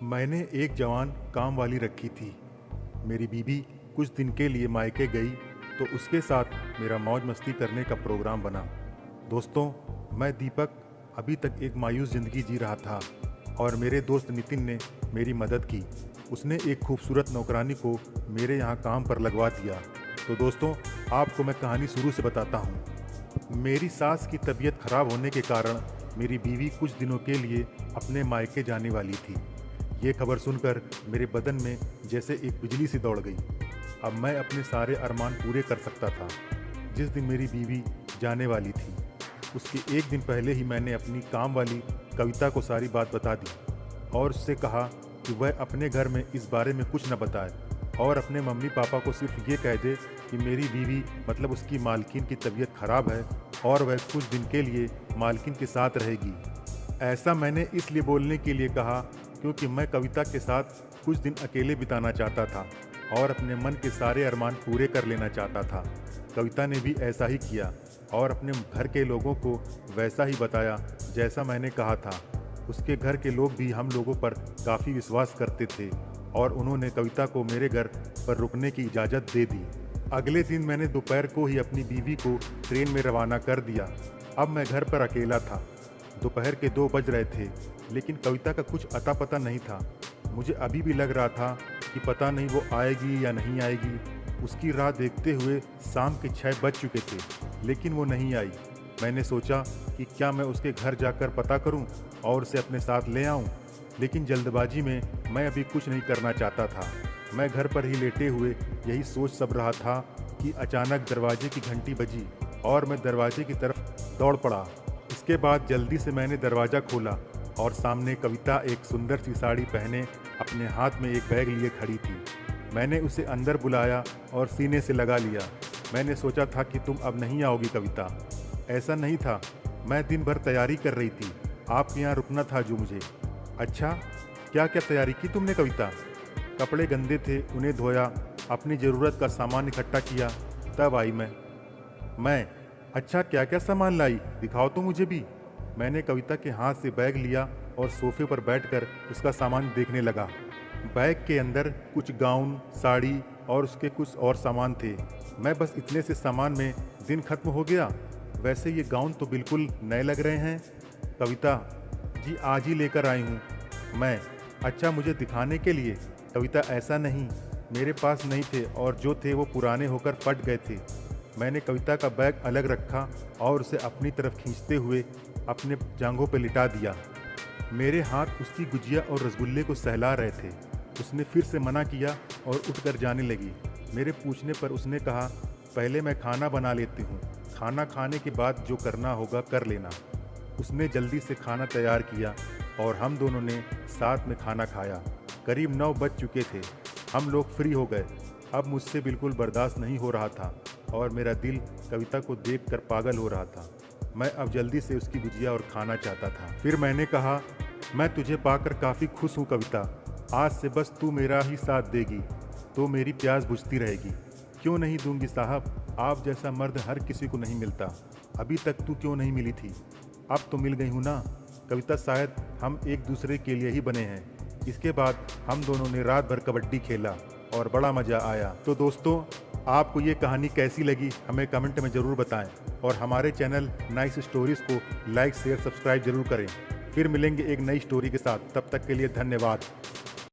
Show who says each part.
Speaker 1: मैंने एक जवान काम वाली रखी थी। मेरी बीवी कुछ दिन के लिए मायके गई तो उसके साथ मेरा मौज मस्ती करने का प्रोग्राम बना। दोस्तों, मैं दीपक अभी तक एक मायूस ज़िंदगी जी रहा था और मेरे दोस्त नितिन ने मेरी मदद की। उसने एक खूबसूरत नौकरानी को मेरे यहाँ काम पर लगवा दिया। तो दोस्तों, आपको मैं कहानी शुरू से बताता हूँ। मेरी सास की तबीयत खराब होने के कारण मेरी बीवी कुछ दिनों के लिए अपने मायके जाने वाली थी। ये खबर सुनकर मेरे बदन में जैसे एक बिजली सी दौड़ गई। अब मैं अपने सारे अरमान पूरे कर सकता था। जिस दिन मेरी बीवी जाने वाली थी, उसके एक दिन पहले ही मैंने अपनी काम वाली कविता को सारी बात बता दी और उससे कहा कि वह अपने घर में इस बारे में कुछ न बताए और अपने मम्मी पापा को सिर्फ ये कह दे कि मेरी बीवी मतलब उसकी मालकिन की तबीयत खराब है और वह कुछ दिन के लिए मालकिन के साथ रहेगी। ऐसा मैंने इसलिए बोलने के लिए कहा क्योंकि मैं कविता के साथ कुछ दिन अकेले बिताना चाहता था और अपने मन के सारे अरमान पूरे कर लेना चाहता था। कविता ने भी ऐसा ही किया और अपने घर के लोगों को वैसा ही बताया जैसा मैंने कहा था। उसके घर के लोग भी हम लोगों पर काफ़ी विश्वास करते थे और उन्होंने कविता को मेरे घर पर रुकने की इजाज़त दे दी। अगले दिन मैंने दोपहर को ही अपनी बीवी को ट्रेन में रवाना कर दिया। अब मैं घर पर अकेला था। दोपहर के 2 बज रहे थे, लेकिन कविता का कुछ अता पता नहीं था। मुझे अभी भी लग रहा था कि पता नहीं वो आएगी या नहीं आएगी। उसकी राह देखते हुए शाम के 6 बज चुके थे, लेकिन वो नहीं आई। मैंने सोचा कि क्या मैं उसके घर जाकर पता करूं और उसे अपने साथ ले आऊं, लेकिन जल्दबाजी में मैं अभी कुछ नहीं करना चाहता था। मैं घर पर ही लेटे हुए यही सोच सब रहा था कि अचानक दरवाजे की घंटी बजी और मैं दरवाजे की तरफ दौड़ पड़ा। इसके बाद जल्दी से मैंने दरवाज़ा खोला और सामने कविता एक सुंदर सी साड़ी पहने अपने हाथ में एक बैग लिए खड़ी थी। मैंने उसे अंदर बुलाया और सीने से लगा लिया। मैंने सोचा था कि तुम अब नहीं आओगी कविता। ऐसा नहीं था, मैं दिन भर तैयारी कर रही थी। आपके यहाँ रुकना था जो मुझे। अच्छा, क्या क्या तैयारी की तुमने कविता? कपड़े गंदे थे, उन्हें धोया, अपनी ज़रूरत का सामान इकट्ठा किया, तब आई मैं। अच्छा, क्या क्या सामान लाई, दिखाओ तो मुझे भी। मैंने कविता के हाथ से बैग लिया और सोफे पर बैठकर उसका सामान देखने लगा। बैग के अंदर कुछ गाउन, साड़ी और उसके कुछ और सामान थे। मैं बस इतने से सामान में दिन खत्म हो गया। वैसे ये गाउन तो बिल्कुल नए लग रहे हैं। कविता जी, आज ही लेकर आई हूँ मैं। अच्छा, मुझे दिखाने के लिए? कविता ऐसा नहीं, मेरे पास नहीं थे और जो थे वो पुराने होकर फट गए थे। मैंने कविता का बैग अलग रखा और उसे अपनी तरफ खींचते हुए अपने जांघों पर लिटा दिया। मेरे हाथ उसकी गुजिया और रसगुल्ले को सहला रहे थे। उसने फिर से मना किया और उठकर जाने लगी। मेरे पूछने पर उसने कहा, पहले मैं खाना बना लेती हूँ, खाना खाने के बाद जो करना होगा कर लेना। उसने जल्दी से खाना तैयार किया और हम दोनों ने साथ में खाना खाया। करीब 9 बज चुके थे। हम लोग फ्री हो गए। अब मुझसे बिल्कुल बर्दाश्त नहीं हो रहा था और मेरा दिल कविता को देखकर पागल हो रहा था। मैं अब जल्दी से उसकी गुजिया और खाना चाहता था। फिर मैंने कहा, मैं तुझे पाकर काफ़ी खुश हूँ कविता। आज से बस तू मेरा ही साथ देगी तो मेरी प्यास बुझती रहेगी। क्यों नहीं दूंगी साहब, आप जैसा मर्द हर किसी को नहीं मिलता। अभी तक तू क्यों नहीं मिली थी? अब तो मिल गई हूँ ना कविता। शायद हम एक दूसरे के लिए ही बने हैं। इसके बाद हम दोनों ने रात भर कबड्डी खेला और बड़ा मज़ा आया। तो दोस्तों, आपको ये कहानी कैसी लगी हमें कमेंट में ज़रूर बताएं और हमारे चैनल नाइस स्टोरीज़ को लाइक शेयर सब्सक्राइब जरूर करें। फिर मिलेंगे एक नई स्टोरी के साथ। तब तक के लिए धन्यवाद।